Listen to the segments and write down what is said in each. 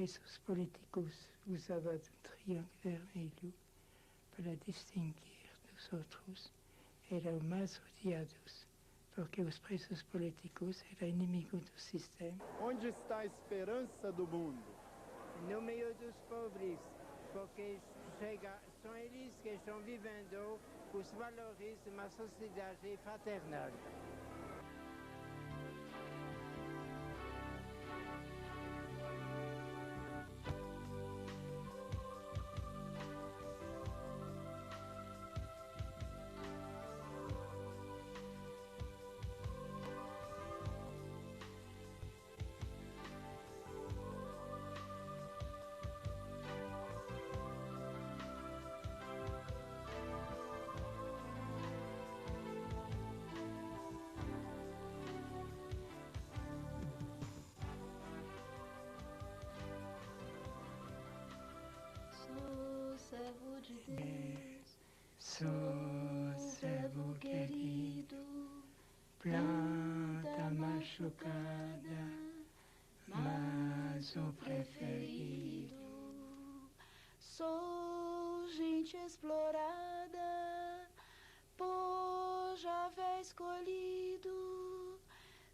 presos políticos usavam um triângulo vermelho para distinguir dos outros. Eram mais odiados, porque os presos políticos eram inimigos do sistema. Onde está a esperança do mundo? No meio dos pobres, porque são eles que estão vivendo os valores de uma sociedade fraternal. Servo de Deus, Sou servo querido, planta machucada, mas o preferido. Sou gente explorada, por Javé escolhido,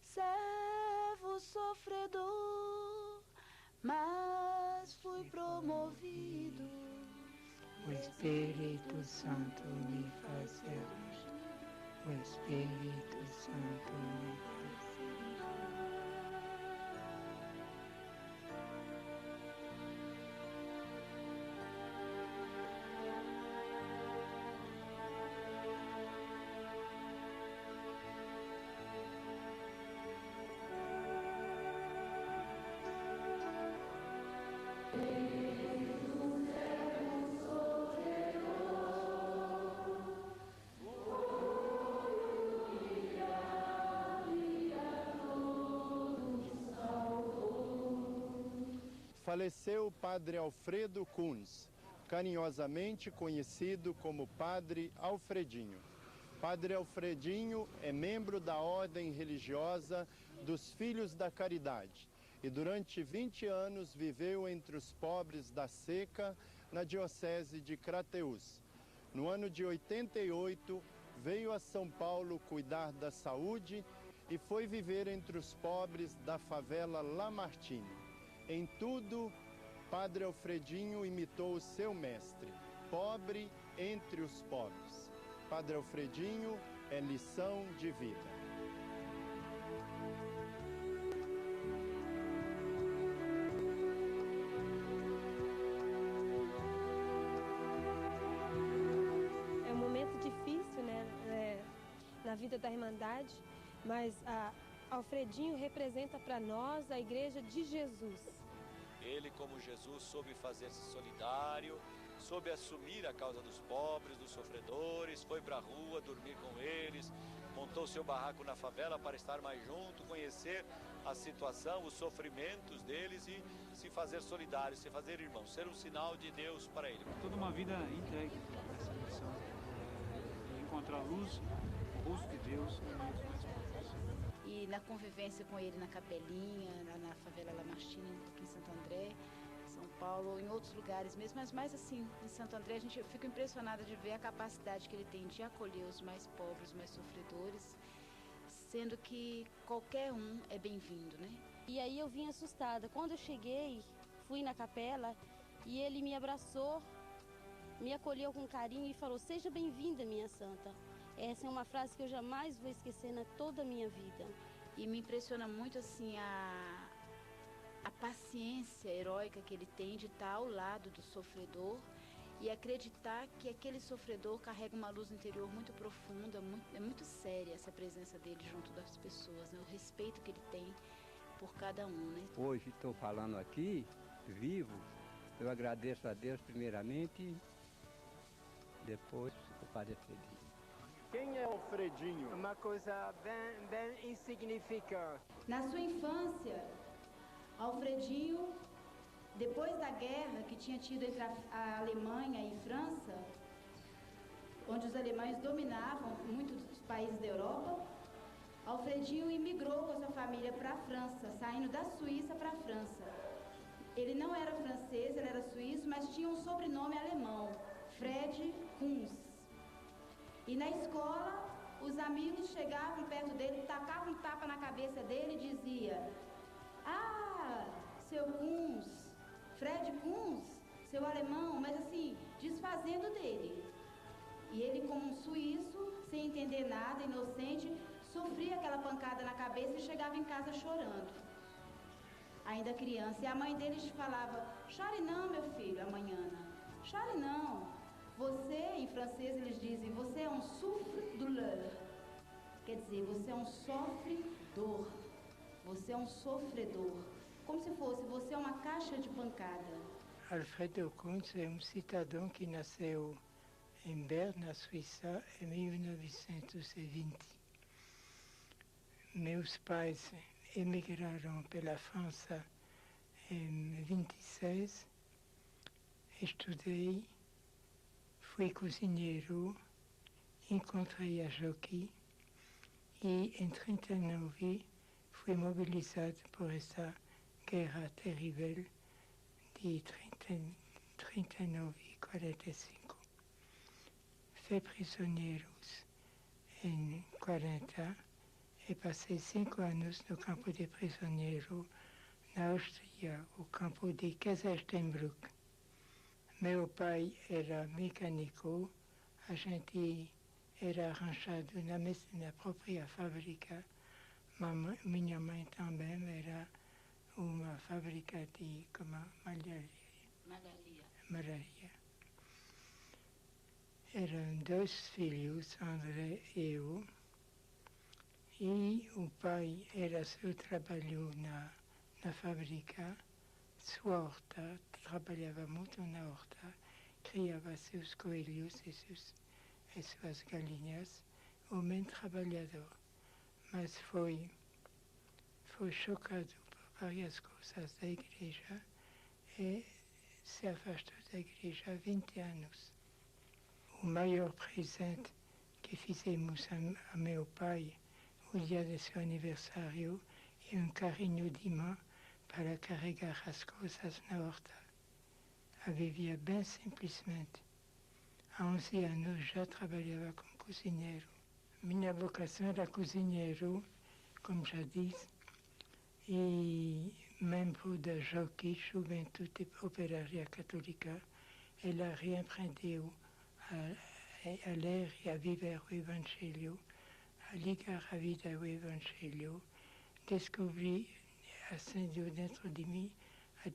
servo sofredor, mas fui promovido. O Espírito Santo me faz ser, o Espírito Santo me faz ser. Faleceu o padre Alfredo Kunz, carinhosamente conhecido como Padre Alfredinho. Padre Alfredinho é membro da ordem religiosa dos Filhos da Caridade e durante 20 anos viveu entre os pobres da Seca, na diocese de Crateús. No ano de 88, veio a São Paulo cuidar da saúde e foi viver entre os pobres da favela Lamartine. Em tudo, Padre Alfredinho imitou o seu mestre, pobre entre os pobres. Padre Alfredinho é lição de vida. É um momento difícil, né, na vida da Irmandade, mas Alfredinho representa para nós a Igreja de Jesus. Ele, como Jesus, soube fazer-se solidário, soube assumir a causa dos pobres, dos sofredores, foi para a rua dormir com eles, montou seu barraco na favela para estar mais junto, conhecer a situação, os sofrimentos deles e se fazer solidário, se fazer irmão, ser um sinal de Deus para ele. Toda uma vida entregue nessa missão, encontrar luz, o rosto de Deus no meio dos mais pobres. E na convivência com ele na Capelinha, lá na favela Lamartine, aqui em Santo André, São Paulo, em outros lugares mesmo, mas mais assim, em Santo André, eu fico impressionada de ver a capacidade que ele tem de acolher os mais pobres, os mais sofredores, sendo que qualquer um é bem-vindo, né? E aí eu vim assustada. Quando eu cheguei, fui na capela e ele me abraçou, me acolheu com carinho e falou: "Seja bem-vinda, minha santa". Essa é uma frase que eu jamais vou esquecer na toda a minha vida. E me impressiona muito assim a paciência heróica que ele tem de estar ao lado do sofredor e acreditar que aquele sofredor carrega uma luz interior muito profunda, é muito séria essa presença dele junto das pessoas, né? O respeito que ele tem por cada um, né? Hoje estou falando aqui, vivo, eu agradeço a Deus primeiramente, depois o Padre Alfredinho. Quem é Alfredinho? Uma coisa bem insignificante. Na sua infância, Alfredinho, depois da guerra que tinha tido entre a Alemanha e França, onde os alemães dominavam muitos dos países da Europa, Alfredinho imigrou com a sua família para a França, saindo da Suíça para a França. Ele não era francês, ele era suíço, mas tinha um sobrenome alemão, Fred Kunz. E na escola, os amigos chegavam perto dele, tacavam um tapa na cabeça dele e dizia: "Ah, seu Kunz, Fred Kunz, seu alemão", mas assim, desfazendo dele. E ele, como um suíço, sem entender nada, inocente, sofria aquela pancada na cabeça e chegava em casa chorando. Ainda criança. E a mãe deles falava: "Chore não, meu filho, amanhã. Chore não. Você", em francês eles dizem, "você é um souffre-douleur". Quer dizer, você é um sofredor. Você é um sofredor. Como se fosse, você é uma caixa de pancada. Alfredo Kunz é um cidadão que nasceu em Berne, na Suíça, em 1920. Meus pais emigraram pela França em 26. Estudei, fui cozinheiro, encontrei a Jockey e em 39 fui mobilizado por essa guerra terrível de 39 e 45. Fui prisioneiro em 40 e passei 5 anos no campo de prisioneiro na Áustria, o campo de Kaiserstenbrück. Meu pai era mecânico, a gente era arranjado na própria fábrica. Minha mãe também era uma fábrica de malaria. Eram 2 filhos, André e eu, e o pai era seu trabalho na fábrica, sua horta, trabalhava muito na horta, criava seus coelhos e suas galinhas, homem trabalhador, mas foi chocado por várias coisas da igreja e se afastou da igreja há 20 anos. O maior presente que fizemos a meu pai, o dia de seu aniversário, é um carrinho de mão para carregar as coisas na horta. Eu vivia bem simplesmente. Há 11 anos já trabalhava como cozinheiro. Minha vocação era cozinheiro, como já disse, e membro da Jockey, Juventude Operária Católica. Ela reempreendeu a ler e a viver o Evangelho, a ligar a vida ao Evangelho. Descobri, acendeu dentro de mim a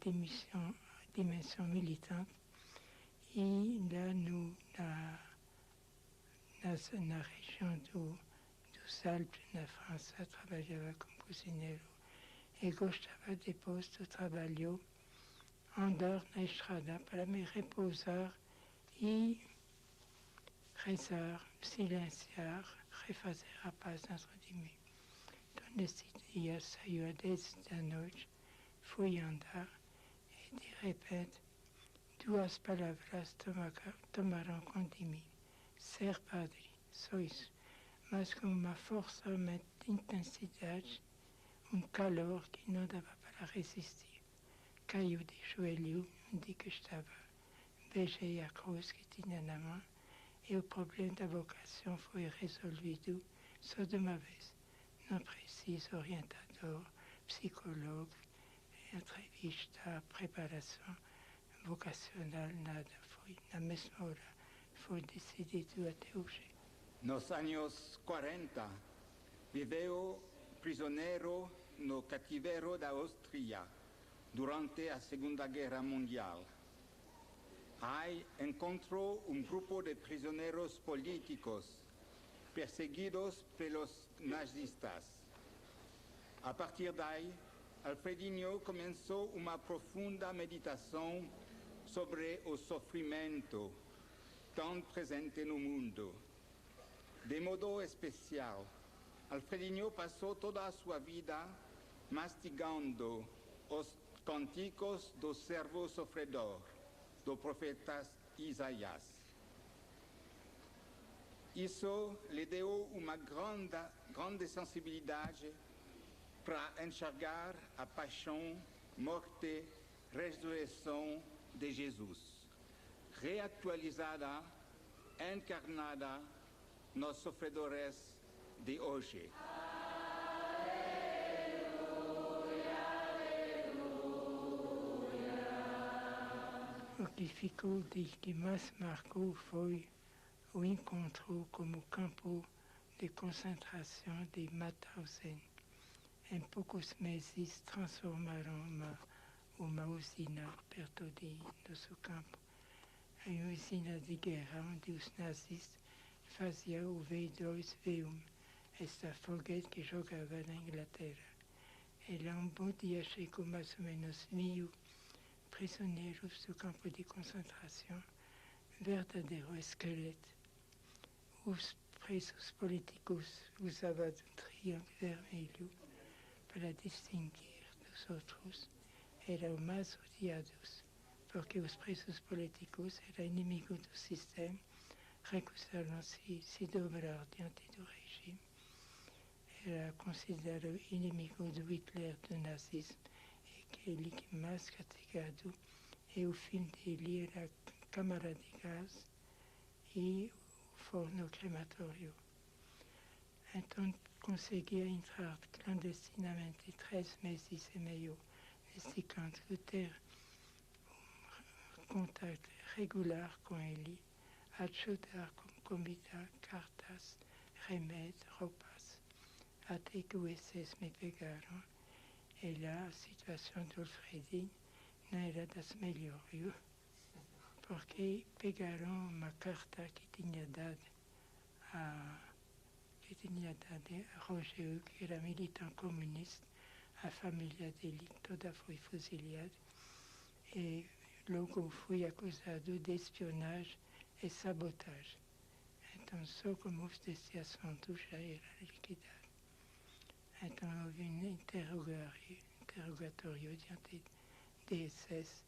dimensão militante e lá na região dos Alpes, na França, trabalhava como cozinheiro e gostava depois do trabalho andar na estrada para me repousar e rezar, silenciar, refazer a paz dentro de mim. Então, nesse dia, saiu às 10 da noite, fui andar e, de repente, 2 palavras tomaram conta de mim. Ser padre, só isso. Mas com uma força, uma intensidade, um calor que não dava para resistir. Caiu de joelho onde que estava. Beijei a cruz que tinha na mão e o problema da vocação foi resolvido só de uma vez. Não preciso orientador, psicólogo, entrevista, preparação vocacional, nada. Foi na mesma hora, foi decidido até hoje. Nos anos 40, viveu prisioneiro no cativeiro da Áustria durante a Segunda Guerra Mundial. Aí encontrou um grupo de prisioneiros políticos perseguidos pelos nazistas. A partir daí, Alfredinho começou uma profunda meditação sobre o sofrimento tão presente no mundo. De modo especial, Alfredinho passou toda a sua vida mastigando os cânticos do servo sofredor, do profeta Isaías. Isso lhe deu uma grande sensibilidade para enxergar a paixão, morte ressurreição de Jesus, reatualizada, encarnada nos sofredores de hoje. O que ficou de que mais marcou foi o encontro como campo de concentração de Mauthausen. Em poucos meses transformaram uma usina perto de nosso campo, uma usina de guerra onde os nazistas faziam o V2, V1, esta foguete que jogava na Inglaterra. E lá um bom dia chegou mais ou menos 1000 prisioneiros do campo de concentração, verdadeiro esqueleto. Os presos políticos usavam um triângulo vermelho para distinguir dos outros. Eram mais odiados, porque os presos políticos eram inimigos do sistema, recusaram-se se dobrar diante do regime. Era considerado inimigo do Hitler, do nazismo, e aquele que mais castigado, e o fim dele era a câmara de gás e o forno crematório. Então conseguia entrar clandestinamente 3 meses e meio neste canto, ter um contato regular com ele, ajudar com comida, cartas, remédios, roupas, até que o SS me pegaram. E lá a situação do Alfredinho não era das melhores, porque pegaram uma carta que tinha dado a Roger, que era militante comunista. A família dele toda foi fuzilada e logo fui acusado de espionagem e sabotagem. Então, só como este assunto já era liquidado. Então, houve um interrogatório diante de SS,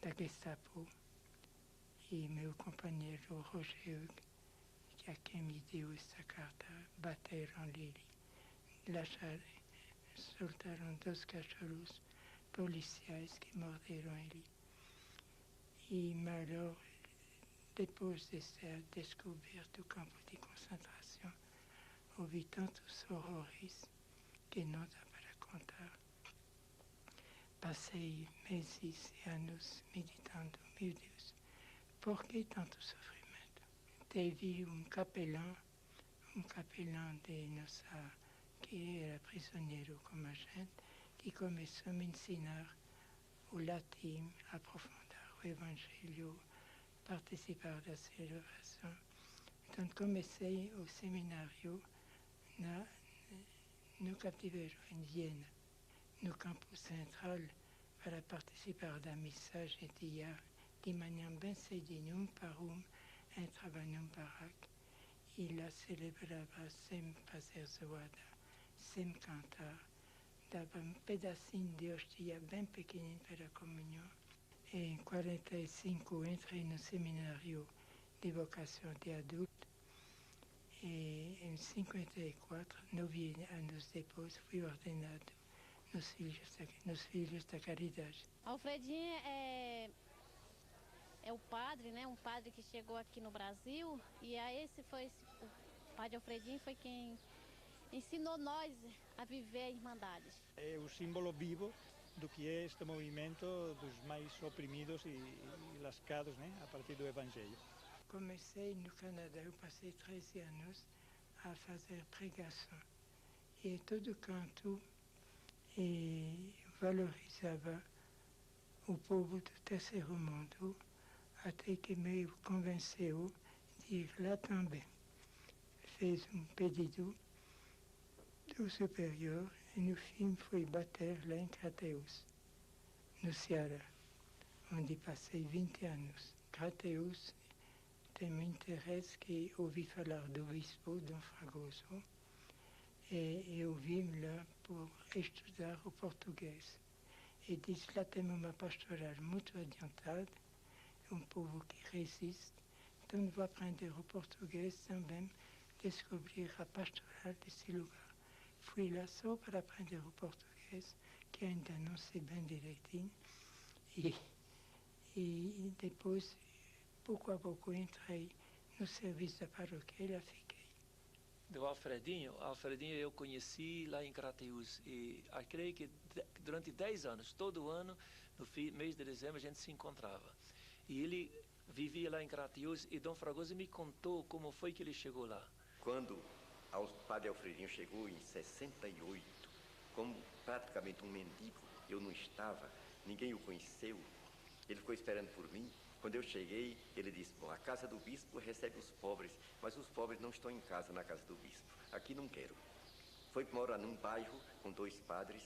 da Gestapo, e meu companheiro Roger, que a quem me deu esta carta, bateram nele, soltaram 2 cachorros policiais que morderam ele. E melhor, depois de ser descoberto o campo de concentração, houve tantos horrores que não dá para contar. Passei meses e anos meditando, meu Deus, por que tanto sofrimento? Teve um capelão de nossa, que era prisioneiro como a gente, que começou a me ensinar o latim, aprofundar o evangelho, participar da celebração. Então comecei o seminário no cativeiro em Viena, no campo central, para participar da mensagem diária. De manhã bem cedinho, para entrava num barraco e lá celebrava sem fazer zoada, sem cantar. Dava um pedacinho de hostia bem pequenino para a comunhão. Em 1945 entrei no seminário de vocação de adulto e em 1954, 9 anos depois, fui ordenado nos Filhos da Caridade. Alfredinho é o padre, né? Um padre que chegou aqui no Brasil e o padre Alfredinho foi quem ensinou nós a viver a Irmandade. É o símbolo vivo do que é este movimento dos mais oprimidos e lascados, né? A partir do Evangelho. Comecei no Canadá, eu passei 13 anos a fazer pregação. E em todo canto valorizava o povo do terceiro mundo, até que me convenceu de ir lá também. Fez um pedido do superior e no fim fui bater lá em Crateús, no Ceará, onde passei 20 anos. Crateús tem um interesse que ouvi falar do bispo Dom Fragoso e eu vim lá por estudar o português. E disse, lá temos uma pastoral muito adiantada, um povo que resiste, então vou aprender o português também, descobrir a pastoral desse lugar. Fui lá só para aprender o português, que ainda não sei bem direitinho, E depois, pouco a pouco, entrei no serviço da paróquia e lá fiquei. Do Alfredinho eu conheci lá em Crateús e creio que durante 10 anos, todo ano, no mês de dezembro, a gente se encontrava. E ele vivia lá em Crateús e Dom Fragoso me contou como foi que ele chegou lá. Quando o padre Alfredinho chegou em 68, como praticamente um mendigo, eu não estava, ninguém o conheceu, ele ficou esperando por mim. Quando eu cheguei, ele disse, bom, a casa do bispo recebe os pobres, mas os pobres não estão em casa na casa do bispo. Aqui não quero. Foi morar num bairro com 2 padres.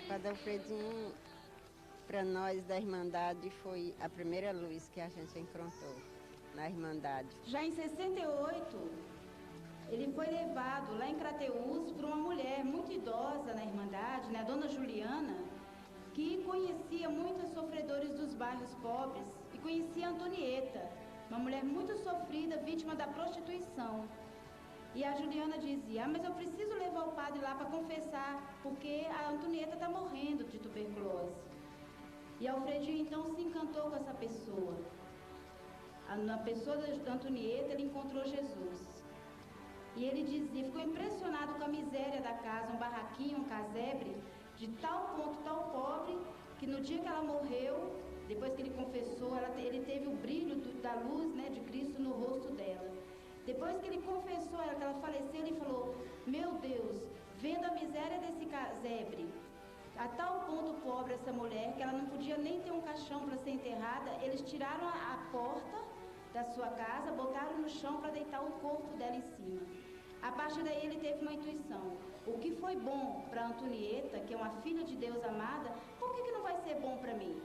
Padre Alfredinho, para nós da Irmandade, foi a primeira luz que a gente encontrou na Irmandade. Já em 68, ele foi levado lá em Crateús por uma mulher muito idosa na Irmandade, né, a dona Juliana, que conhecia muitos sofredores dos bairros pobres e conhecia a Antonieta, uma mulher muito sofrida, vítima da prostituição. E a Juliana dizia, mas eu preciso levar o padre lá para confessar, porque a Antonieta está morrendo de tuberculose. E Alfredinho então se encantou com essa pessoa. Na pessoa da Antonieta ele encontrou Jesus. E ele dizia, ficou impressionado com a miséria da casa, um barraquinho, um casebre, de tal ponto, tão pobre, que no dia que ela morreu, depois que ele confessou, ele teve o brilho da luz, né, de Cristo no rosto dela. Depois que ele confessou ela, que ela faleceu, ele falou, meu Deus, vendo a miséria desse casebre, a tal ponto pobre essa mulher, que ela não podia nem ter um caixão para ser enterrada, eles tiraram a porta da sua casa, botaram no chão para deitar o corpo dela em cima. A partir daí ele teve uma intuição. O que foi bom para Antonieta, que é uma filha de Deus amada, por que não vai ser bom para mim?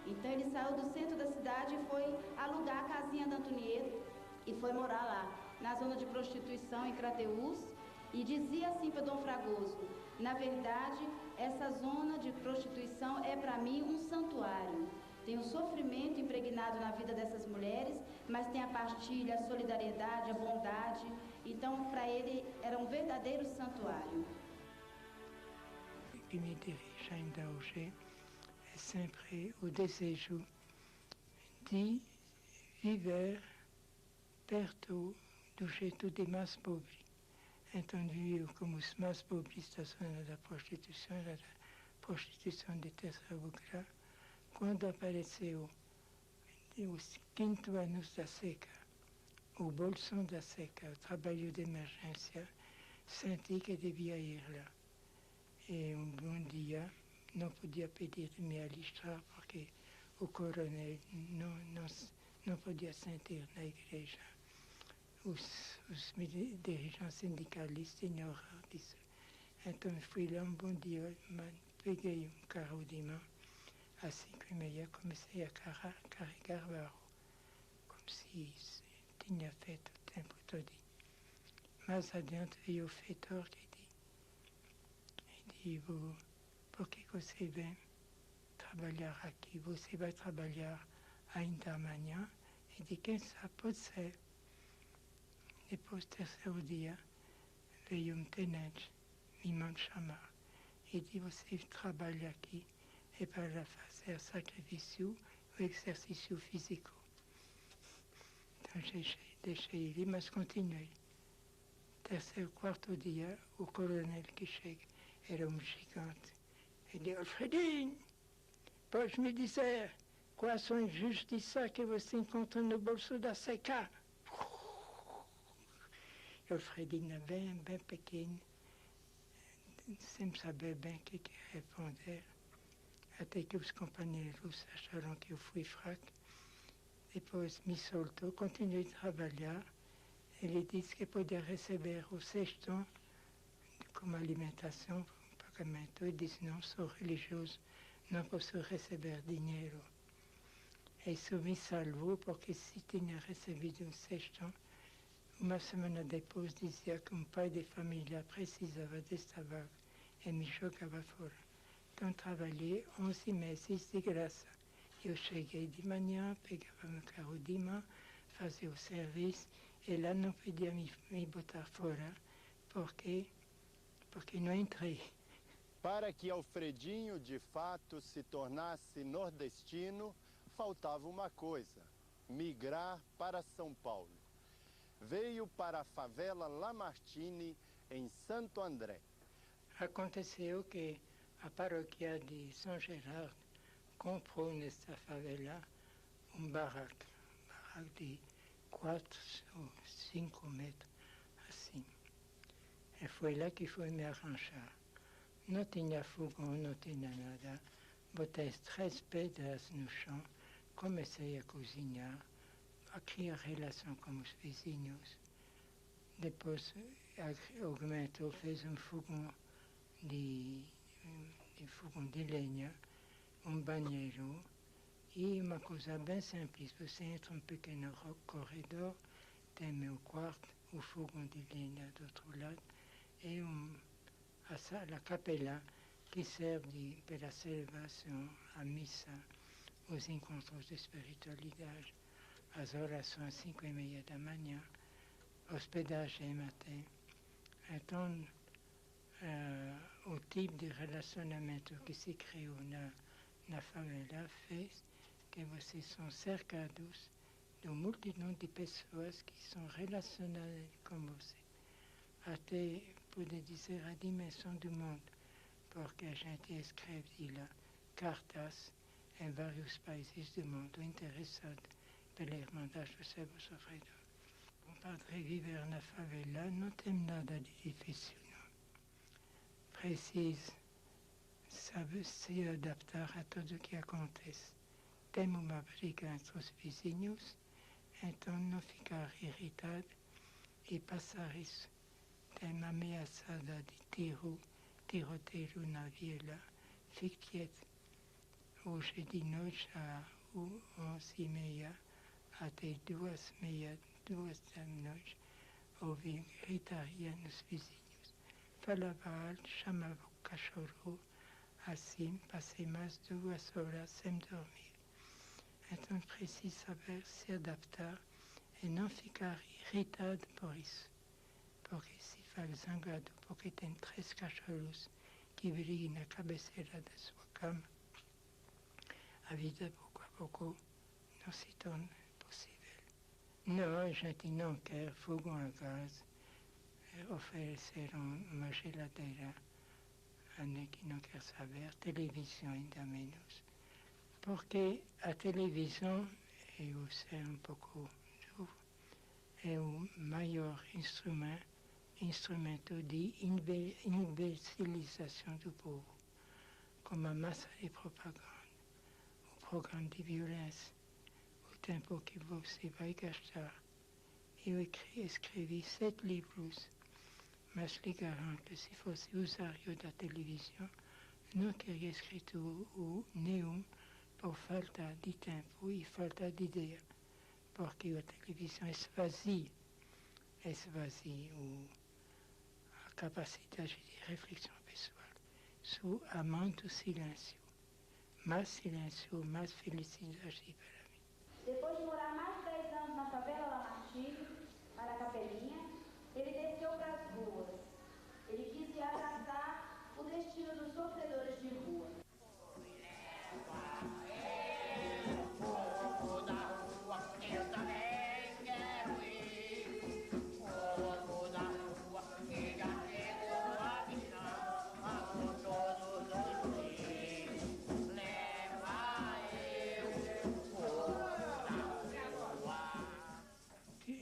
Então ele saiu do centro da cidade e foi alugar a casinha da Antonieta e foi morar lá, na zona de prostituição em Crateús, e dizia assim para Dom Fragoso, na verdade, essa zona de prostituição é para mim um santuário. Tem o sofrimento impregnado na vida dessas mulheres, mas tem a partilha, a solidariedade, a bondade. Então, para ele, era um verdadeiro santuário. O que me dirige ainda hoje é sempre o desejo de viver perto do jeito de mais pobre. Então, viver como os mais pobres da zona da prostituição de terceiro grau. Quando apareceu os 5 anos da seca, o bolsão da seca, o trabalho de emergência, senti que devia ir lá. E um bom dia, não podia pedir de me alistar, porque o coronel não podia sentir na igreja. Os dirigentes sindicalistas tinham horror disso. Então fui lá um bom dia, peguei um carro de mão, às 5h30 comecei a carregar barro, como se tinha feito o tempo todo. Mais adiante veio o feitor que disse, por que você vem trabalhar aqui? Você vai trabalhar ainda amanhã? E de quem sabe, pode ser. Depois, terceiro dia, veio um tenente me mandou chamar e disse, você trabalha aqui é para fazer sacrifício ou exercício físico. Então deixei ele, mas continuei. Terceiro, quarto dia, o coronel que chega era um gigante. Ele disse, Alfredinho, pode me dizer quais são as injustiças que você encontra no bolso da seca? Alfredinho, bem pequeno, sem saber bem o que responder. Até que os companheiros acharam que eu fui fraco. Depois me soltou, continuei a trabalhar. Ele disse que podia receber o sextão como alimentação, pagamento. Eu disse, não, sou religioso, não posso receber dinheiro. Isso me salvou, porque se tinha recebido um sextão, uma semana depois dizia que um pai de família precisava desta vaga e me jogava fora. Então trabalhei 11 meses de graça. Eu cheguei de manhã, pegava meu carro de mão, fazia o serviço, e lá não podia me botar fora, porque não entrei. Para que Alfredinho de fato se tornasse nordestino, faltava uma coisa: migrar para São Paulo. Veio para a favela Lamartine, em Santo André. Aconteceu que a paróquia de São Gerardo comprou nesta favela um barraco de 4 ou 5 metros, assim. E foi lá que foi me arranjar. Não tinha fogão, não tinha nada. Botei 3 pedras no chão, comecei a cozinhar, a criar relação com os vizinhos. Depois aumentou, fez um fogão de lenha, um banheiro e uma coisa bem simples. Você entra um pequeno corredor, tem meu quarto, o fogão de lenha do outro lado e a capela que serve para a celebração, a missa, os encontros de espiritualidade, as orações às 5h30 da manhã, hospedagem matin. Então, o tipo de relacionamento que se criou na favela fez que vocês são cercados de uma multidão de pessoas que são relacionadas com você. Até poder dizer a dimensão do mundo, porque a gente escreve lá cartas em vários países do mundo interessados pela Irmandade do Servo Sofredor. O padre viver na favela não tem nada de difícil, não. Precisa saber se adaptar a tudo o que acontece. Tem uma briga entre os vizinhos, então não ficar irritado e passar isso. Tem uma ameaçada de tiroteio na vila, fique quieto. Hoje de noite, às 11h30 até 2h30, 2 da noite, houve gritaria nos vizinhos. Falava alto, chamava o cachorro, assim passei mais 2 horas sem dormir. Então preciso saber se adaptar e não ficar irritado por isso. Porque se faz zangado, porque tem 3 cachorros que brigam na cabeceira da sua cama, a vida pouco a pouco não se torna possível. Não, a gente não quer fogão a gás, ofereceram uma geladeira a que não quer saber, televisão ainda menos. Porque a televisão, eu sei um pouco novo, é o maior instrumento de imbecilização do povo, como a massa de propaganda, o programa de violência, o tempo que você vai gastar. Eu escrevi 7 livros, mas lhe garanto que se fosse usuário da televisão, não teria escrito nenhum por falta de tempo e falta de ideia, porque a televisão esvazia a capacidade de reflexão pessoal. Sou amante do silêncio. Mais silêncio, mais felicidade para mim. Depois de morar mais de 10 anos na favela Lamartine, lá na Capelinha, ele desceu para as ruas. Ele quis reabraçar o destino dos sofredores de rua.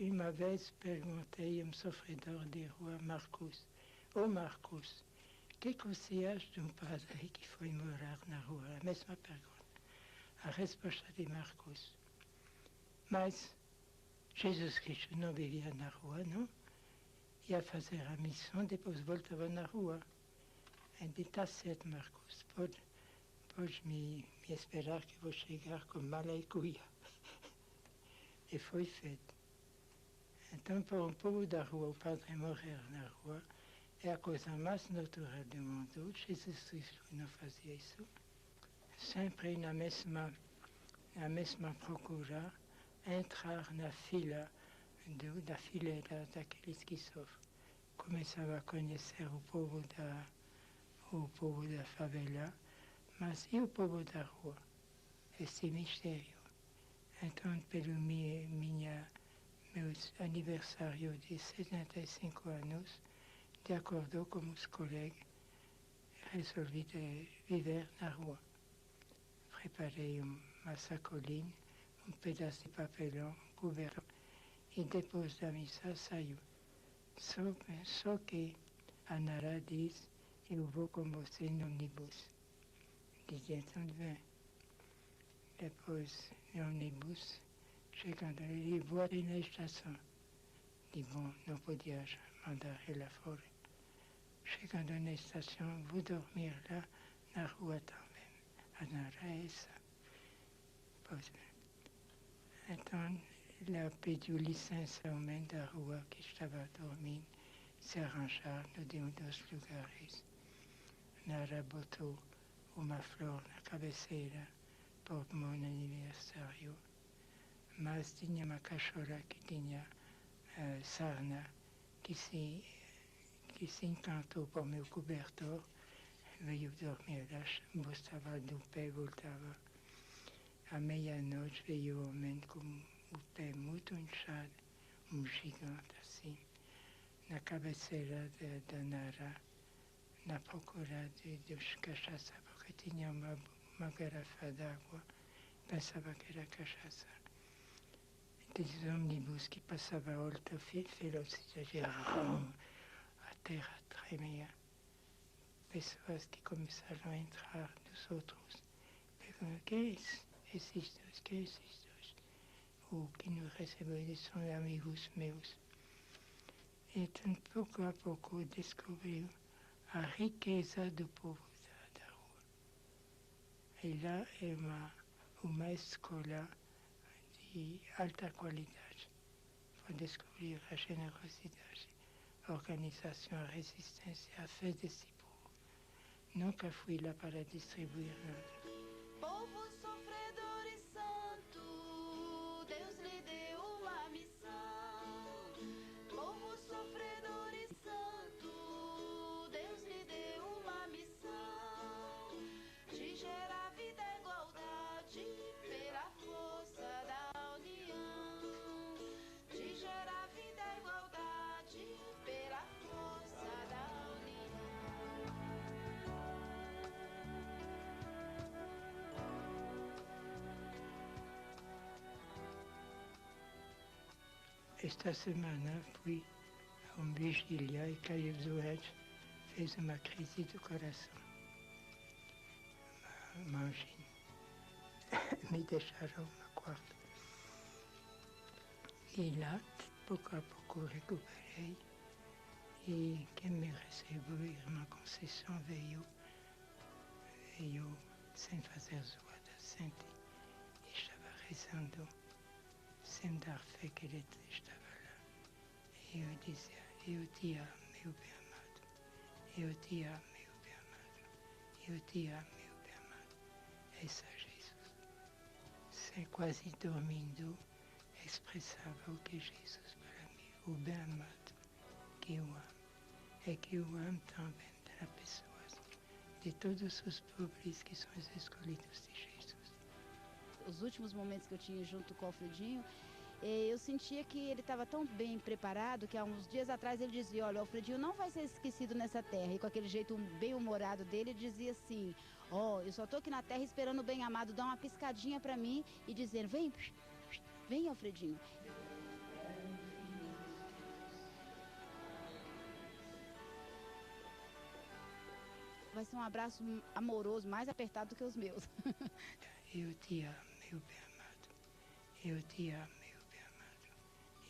Uma vez perguntei a um sofredor de rua, Marcos, Marcos, o que você acha de um padre que foi morar na rua? A mesma pergunta. A resposta de Marcos: mas Jesus Cristo não vivia na rua, não? Ia fazer a missão, depois voltava na rua. Ele está certo, Marcos, pode me esperar que vou chegar com mala e cuia. E foi feito. Então, para um povo da rua, o padre morrer na rua é a coisa mais natural do mundo. Jesus Cristo não fazia isso. Sempre na mesma procura, entrar na fila da fileira daqueles que sofrem. começava a conhecer o povo da favela, mas e o povo da rua? Esse mistério. Então, pelo meu aniversário de 75 anos, de acordo com os colegas, resolvi viver na rua. Preparei uma sacolinha, um pedaço de papelão, um cobertor, e depois da missa saiu. Só que a Nara diz, eu vou com você no ônibus. Dizia, então vem. Depois, no ônibus, chegando ali, vou até na estação. Digo, bom, não podia mandar ela fora. Chegando na estação, vou dormir lá na rua também. A Nara é essa. Pois bem. Então, ela pediu licença ao homem da rua que estava dormindo, se arranjar de um dos lugares. Nara botou uma flor na cabeceira por meu aniversário, mas tinha uma cachorra que tinha sarna, que se encantou por meu cobertor, veio dormir lá, gostava do pé, voltava. À meia-noite veio o homem com o pé muito inchado, um gigante assim, na cabeceira da Nara, na procura dos cachaça, porque tinha uma garrafa d'água, pensava que era cachaça. Des ônibus que passavam a alta velocidade, a terra tremia. Pessoas que começaram a entrar dos outros, perguntam, que é isso? Esses dois, que é esses dois? O que nos recebeu, eles são amigos meus. Então, pouco a pouco, descobriu a riqueza do povo da rua. E lá é uma escola de alta qualidade. Para descobrir a generosidade, a organização, a resistência, a fé desse povo. Nunca fui lá para distribuir nada. Povo sofredor e santo, Deus lhe deu uma missão. Povo sofredor e santo, Deus lhe deu uma missão. De gerar vida e igualdade pela força da união. De gerar vida e igualdade pela força da união. Esta semana fui a uma vigília e caiu doente, fez uma crise do coração. Uma angina. Me deixaram no quarto. E lá, pouco a pouco, recuperei. E quem me recebeu, a irmã Conceição, veio sem fazer zoada, sente, e estava rezando, sem dar fé que ele estava lá. E eu dizia, eu te amo, meu bem amado. Eu te amo, meu bem amado. Eu te amo, meu bem amado. Essa Jesus. Sem quase dormindo, expressava o que Jesus para mim, o bem amado que eu amo. É que eu amo também das pessoas, de todos os pobres que são os escolhidos de Jesus. Os últimos momentos que eu tinha junto com o Alfredinho, eu sentia que ele estava tão bem preparado que há uns dias atrás ele dizia, olha, o Alfredinho não vai ser esquecido nessa terra. E com aquele jeito bem humorado dele, ele dizia assim, eu só estou aqui na terra esperando o bem amado dar uma piscadinha para mim e dizer, vem Alfredinho. Vai ser um abraço amoroso, mais apertado do que os meus. Eu te amo, meu bem amado. Eu te amo, meu bem amado.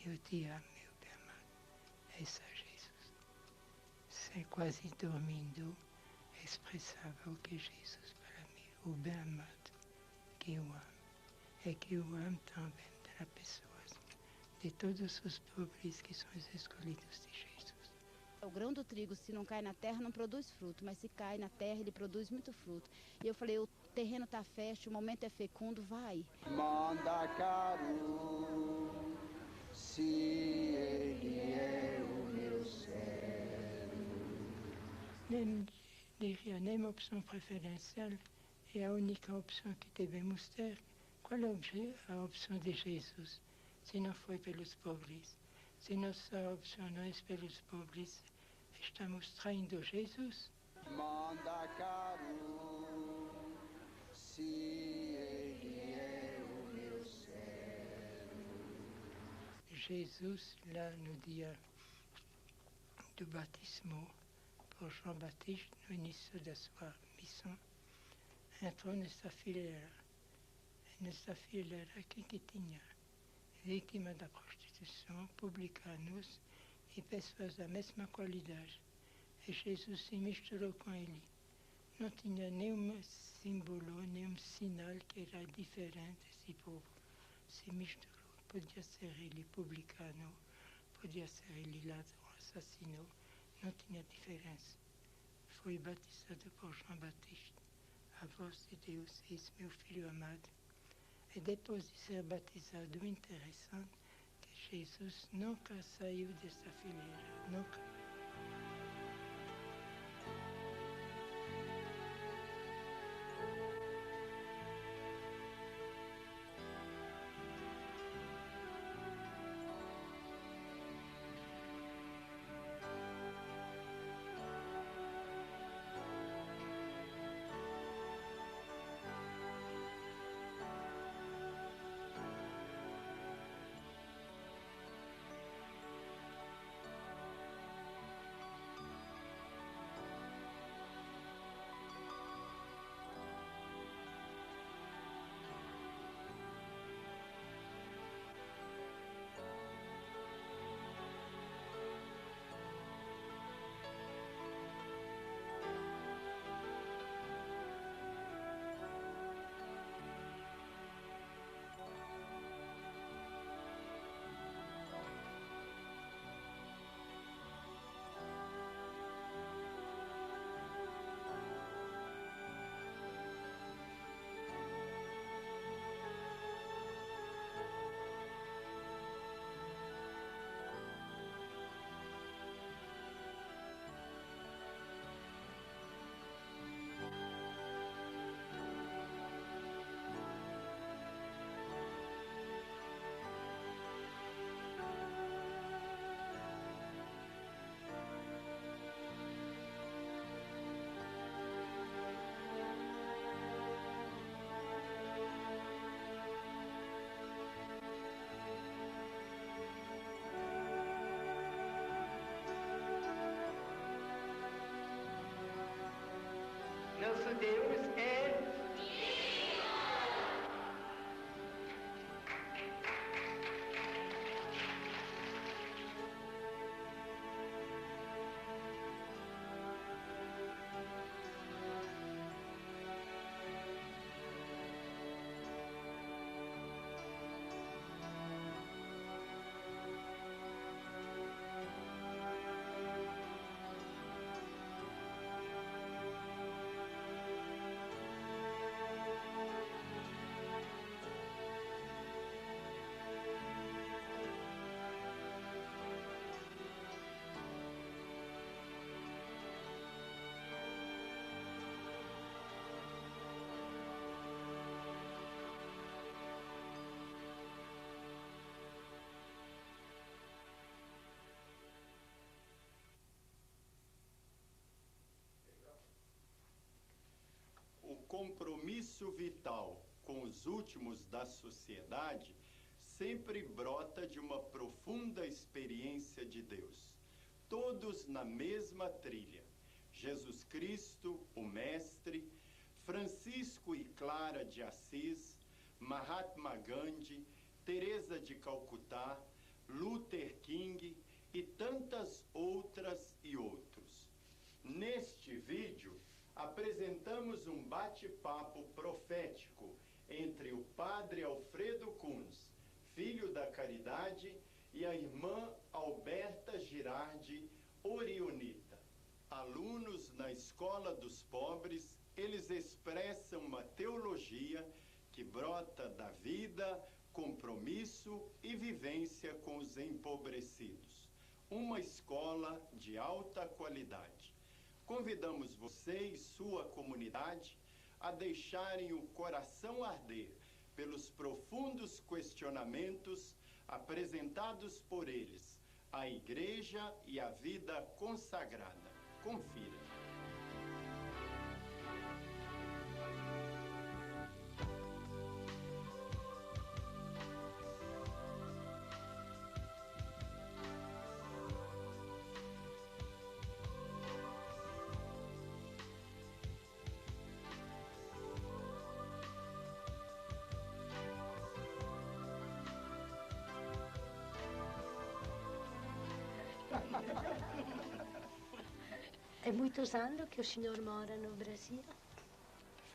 Eu te amo, meu bem amado. Essa Jesus. Sem quase dormindo, expressava o que Jesus para mim, o bem amado que eu amo. É que eu amo também das pessoas, de todos os pobres que são os escolhidos de Jesus. O grão do trigo, se não cai na terra, não produz fruto, mas se cai na terra, ele produz muito fruto. E eu falei, o terreno está fértil, o momento é fecundo, vai. Manda caro, se ele é o meu céu. diria, nem uma opção preferencial, é a única opção que devemos ter. Qual é a opção de Jesus? Se não foi pelos pobres, se nossa opção não é pelos pobres, estamos traindo Jesus. Manda caro, se ele é o meu servo. Jesus, lá no dia do batismo por João Batista, no início da sua missão, entrou nessa fileira. Nessa fileira, quem que tinha? Vítima da prostituição, publicanos e pessoas da mesma qualidade. E Jesus se misturou com ele. Não tinha nenhum símbolo, nenhum sinal que era diferente desse povo. Se misturou. Podia ser ele publicano, podia ser ele ladrão, assassino. Não tinha diferença. Foi batizado por João Batista. A voz de Deus, eis meu filho amado. E depois de ser batizado, o interessante é que Jesus nunca saiu dessa fileira, nunca. Nosso Deus é o compromisso vital com os últimos da sociedade sempre brota de uma profunda experiência de Deus. Todos na mesma trilha. Jesus Cristo, o Mestre, Francisco e Clara de Assis, Mahatma Gandhi, Teresa de Calcutá, Luther King e tantas outras e outros. Neste vídeo, apresentamos um bate-papo profético entre o padre Alfredo Kunz, filho da Caridade, e a irmã Alberta Girardi, orionita. Alunos na Escola dos Pobres, eles expressam uma teologia que brota da vida, compromisso e vivência com os empobrecidos. Uma escola de alta qualidade. Convidamos convidamos você e sua comunidade a deixarem o coração arder pelos profundos questionamentos apresentados por eles, a Igreja e a vida consagrada. Confira. É muitos anos que o senhor mora no Brasil?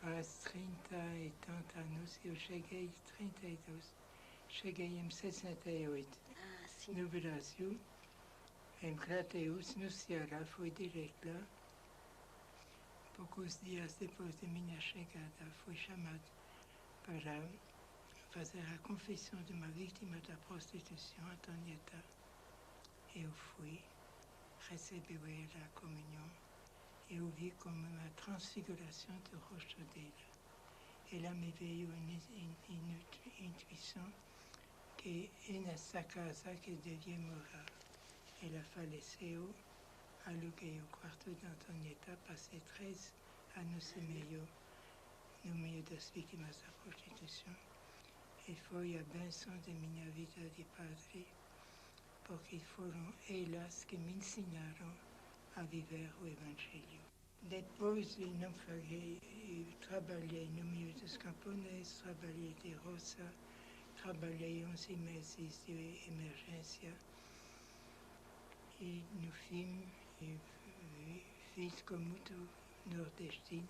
Faz 30 e tantos anos. Eu cheguei 32. Cheguei em 68. No Brasil, em Crateús, no Ceará, fui direto lá. Poucos dias depois de minha chegada, fui chamado para fazer a confissão de uma vítima da prostituição, Antonieta. Eu fui, recebeu ela a comunhão. Eu vi como uma transfiguração do rosto dela. Ela me veio em intuição que é nessa casa que devia morar. Ela faleceu, aluguei o quarto de Antonieta, passei 3 anos e meio no meio das vítimas da prostituição. E foi a bênção de minha vida de padre, porque foram elas que me ensinaram a viver o Evangelho. Depois de naufraguei, eu trabalhei no meio dos camponeses, trabalhei de roça, trabalhei 11 meses de emergência e no fim eu fiz como muito nordestino.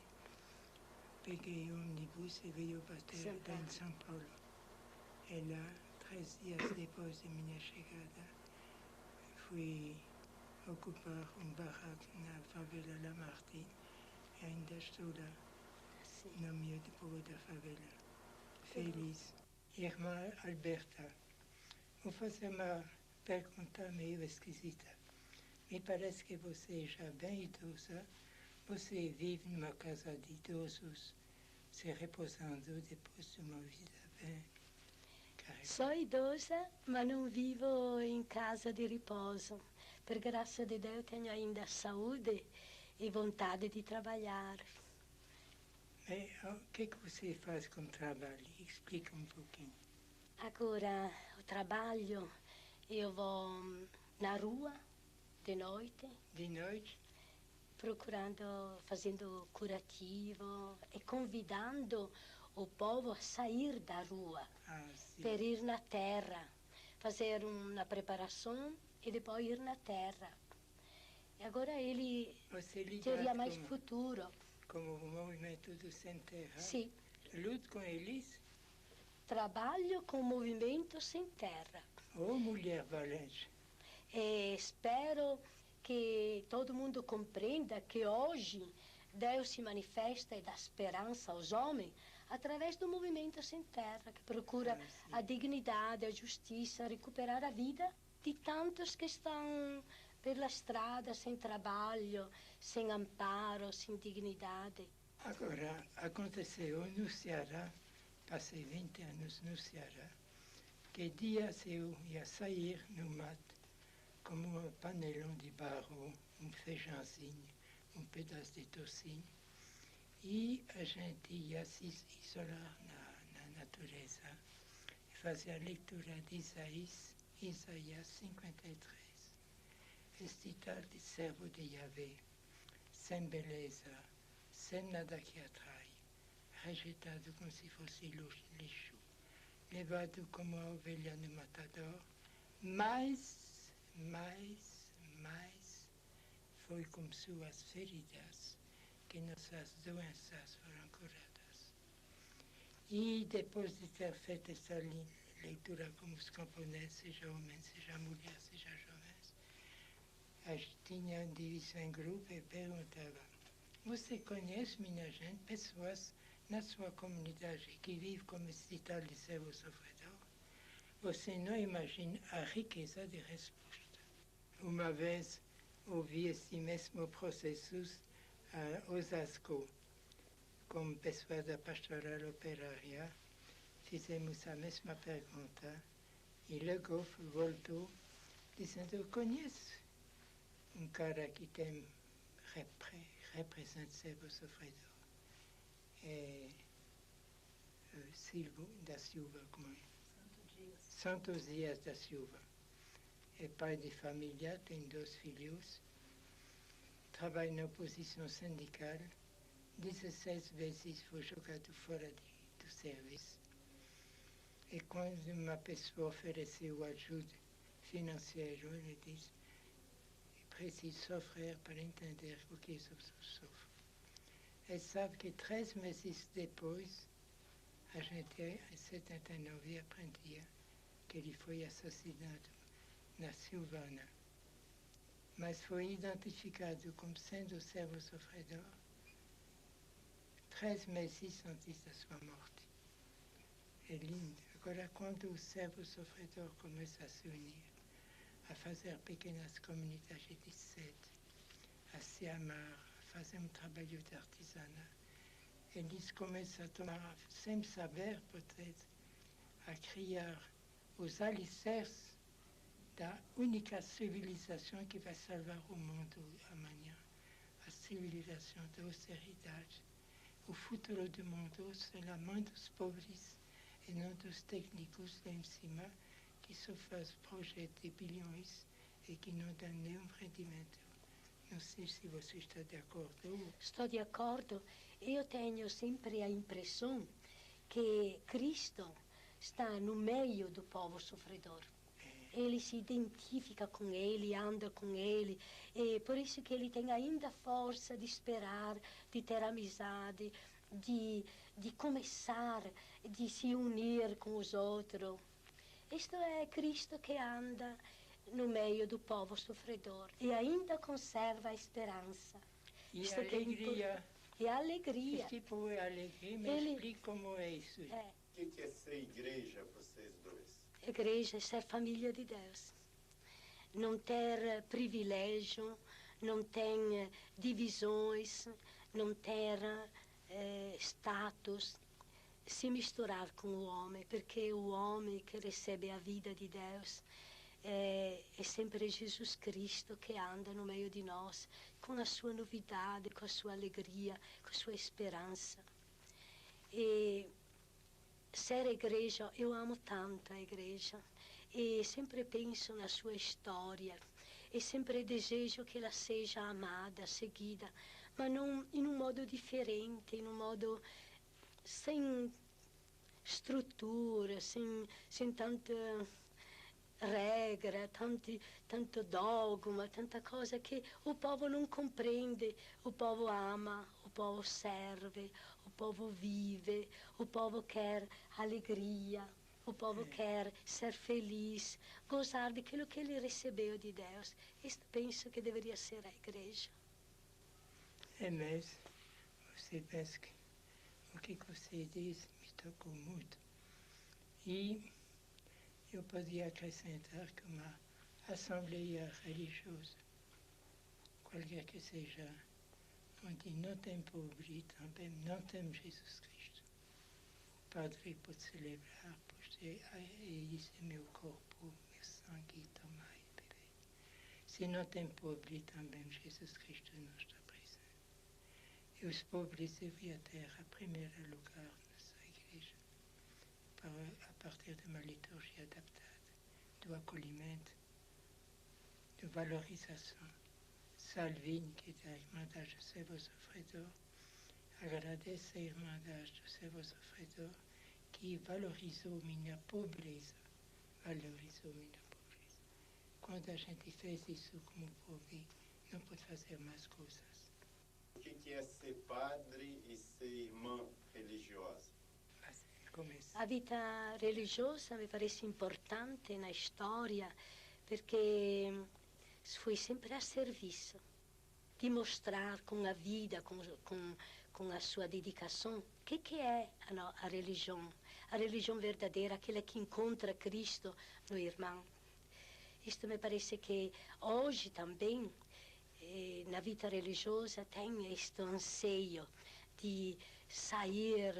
Peguei um ônibus e veio bater lá em São Paulo. E lá, 3 dias depois de minha chegada, fui ocupar um barraco na favela Lamartine. E ainda estou lá, no meio do povo da favela. Feliz. Irmã Alberta, vou fazer uma pergunta meio esquisita. Me parece que você é já bem idosa. Você vive numa casa de idosos, se repousando depois de uma vida bem carregada. Sou idosa, mas não vivo em casa de repouso. Por graça de Deus, tenho ainda saúde e vontade de trabalhar. E o que você faz com o trabalho? Explica um pouquinho. Agora, o trabalho, eu vou na rua de noite. De noite? Procurando, fazendo curativo e convidando o povo a sair da rua, para ir na terra, fazer uma preparação e depois ir na terra. E agora ele teria mais futuro. Como o movimento do Sem Terra? Sim. Luta com eles? Trabalho com o movimento Sem Terra. Oh, mulher valente. E espero que todo mundo compreenda que hoje Deus se manifesta e dá esperança aos homens através do movimento Sem Terra, que procura a dignidade, a justiça, recuperar a vida de tantos que estão pela estrada sem trabalho, sem amparo, sem dignidade. Agora, aconteceu no Ceará, passei 20 anos no Ceará, que dias eu ia sair no mato, como um panelão de barro, um feijãozinho, um pedaço de tocinho, e a gente ia se isolar na natureza e fazer a leitura de Isaías 53. Este tal de servo de Yahvé, sem beleza, sem nada que atrai, rejeitado como se fosse lixo, levado como a ovelha no matador, mas foi com suas feridas que nossas doenças foram curadas. E depois de ter feito essa leitura como os camponeses, seja homens, seja mulheres, seja jovens, a gente tinha divisão em grupo e perguntava: você conhece, minha gente, pessoas na sua comunidade que vivem como esse tal de servo sofredor? Você não imagina a riqueza de resposta. Uma vez ouvi esse mesmo processo a Osasco, como pessoa da Pastoral Operária, fizemos a mesma pergunta e Le Goff voltou dizendo: eu conheço um cara que tem representa servo sofredor. É Silvio da Silva, como é? Santos Dias da Silva. É pai de família, tem 2 filhos, trabalha na oposição sindical, 16 vezes foi jogado fora do serviço. E quando uma pessoa ofereceu ajuda financeira, ele disse: preciso sofrer para entender o que eu sofro. Ele sabe que 3 meses depois, a gente, em 79, aprendia que ele foi assassinado na Silvana, mas foi identificado como sendo servo sofredor 3 meses antes da sua morte. É lindo. Agora, quando o servo sofredor começa a se unir, a fazer pequenas comunidades de sede, a se amar, a fazer um trabalho de artesanato, eles começam a tomar, sem saber, peut-être, a criar os alicerces da única civilização que vai salvar o mundo amanhã, a civilização da austeridade. O futuro do mundo será a mão dos pobres e não dos técnicos lá em cima, que só faz projetos de bilhões e que não dão nenhum rendimento. Não sei se você está de acordo. Estou de acordo. Eu tenho sempre a impressão que Cristo está no meio do povo sofredor. Ele se identifica com ele, anda com ele, e por isso que ele tem ainda força de esperar, de ter amizade, de começar, de se unir com os outros. Isto é Cristo que anda no meio do povo sofredor e ainda conserva a esperança. E a alegria. E a alegria. Esse tipo de alegria, me explica como é isso. O que é ser igreja para vocês dois? Igreja é ser família de Deus. Não ter privilégio, não ter divisões, não ter status, se misturar com o homem, porque o homem que recebe a vida de Deus é sempre Jesus Cristo que anda no meio de nós, com a sua novidade, com a sua alegria, com a sua esperança. E ser igreja, eu amo tanto a igreja, e sempre penso na sua história, e sempre desejo que ela seja amada, seguida, mas não em um modo diferente, em um modo sem estrutura, sem tanta regra, tanto dogma, tanta coisa que o povo não compreende. O povo ama, o povo serve, o povo vive, o povo quer alegria, o povo quer ser feliz, gozar daquilo que ele recebeu de Deus. Isto penso que deveria ser a igreja. É mesmo. Você pensa que o que você disse me tocou muito. E eu podia acrescentar que uma assembleia religiosa, qualquer que seja, onde não tem pobre, também não tem Jesus Cristo. O padre pode celebrar, pode dizer: isso é meu corpo, meu sangue, tomai e bebei. Se não tem pobre, também Jesus Cristo não está presente. E os pobres deveriam ter, a primeiro lugar, na sua igreja, a partir de uma liturgia adaptada, do acolhimento, de valorização. Salvini, que é da Irmandade do Servo Sofredor, agradece a Irmandade do Servo Sofredor, que valorizou minha pobreza. Quando a gente fez isso como pobre, não pode fazer mais coisas. O que é ser padre e ser irmã religiosa? A vida religiosa me parece importante na história, porque foi sempre a serviço, de mostrar com a vida, com a sua dedicação, o que é a religião. A religião verdadeira, aquela que encontra Cristo no irmão. Isto me parece que hoje também na vida religiosa tem este anseio de sair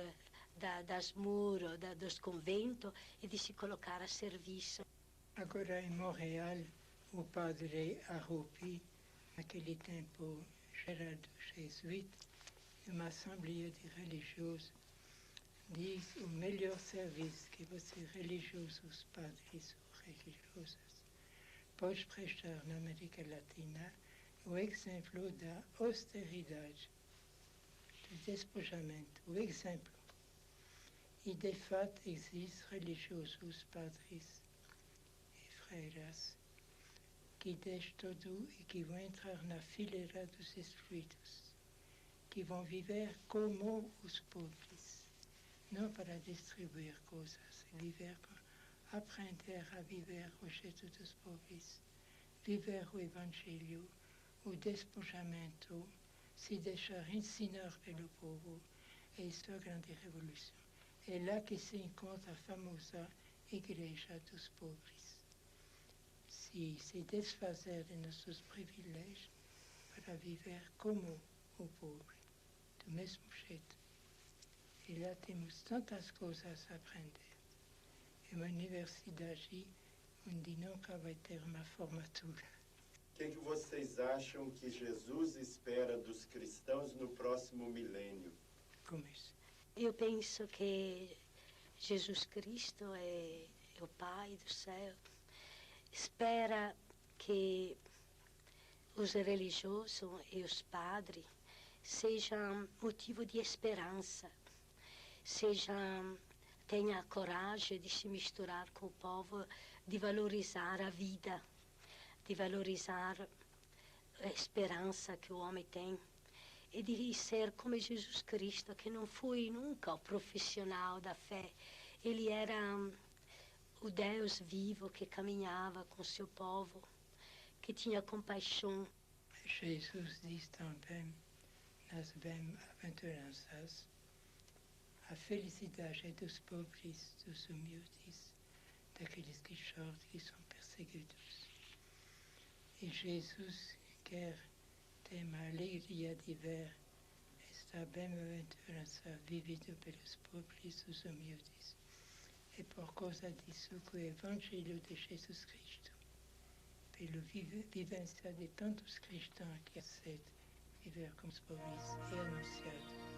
das muros, dos conventos e de se colocar a serviço. Agora, em Montreal, o padre Arrupi, naquele tempo gerado jesuíta, numa assembleia de religiosos, diz o melhor serviço que você, religiosos, padres ou religiosas, pode prestar na América Latina, o exemplo da austeridade, do despojamento, o exemplo. E, de fato, existem religiosos, padres e freiras que deixam tudo e que vão entrar na fileira dos excluídos, que vão viver como os pobres, não para distribuir coisas, aprender a viver o jeito dos pobres, viver o Evangelho, o despojamento, se deixar ensinar pelo povo. Esta é a grande revolução. É lá que se encontra a famosa Igreja dos Pobres. Se desfazer de nossos privilégios para viver como o pobre, do mesmo jeito. E lá temos tantas coisas a aprender. É uma universidade onde nunca vai ter uma formatura. O que vocês acham que Jesus espera dos cristãos no próximo milênio? Como isso? Eu penso que Jesus Cristo é o Pai do céu. Espera que os religiosos e os padres sejam motivo de esperança, tenha a coragem de se misturar com o povo, de valorizar a vida, de valorizar a esperança que o homem tem e de ser como Jesus Cristo, que não foi nunca o profissional da fé. Ele era o Deus vivo que caminhava com seu povo, que tinha compaixão. Jesus diz também nas bem-aventuranças: a felicidade é dos pobres, dos humildes, daqueles que choram, que são perseguidos. E Jesus quer ter uma alegria de ver esta bem-aventurança vivida pelos pobres, os humildes. É por causa disso que o Evangelho de Jesus Cristo, pela vivência de tantos cristãos que aceitam viver como os pobres, é anunciado.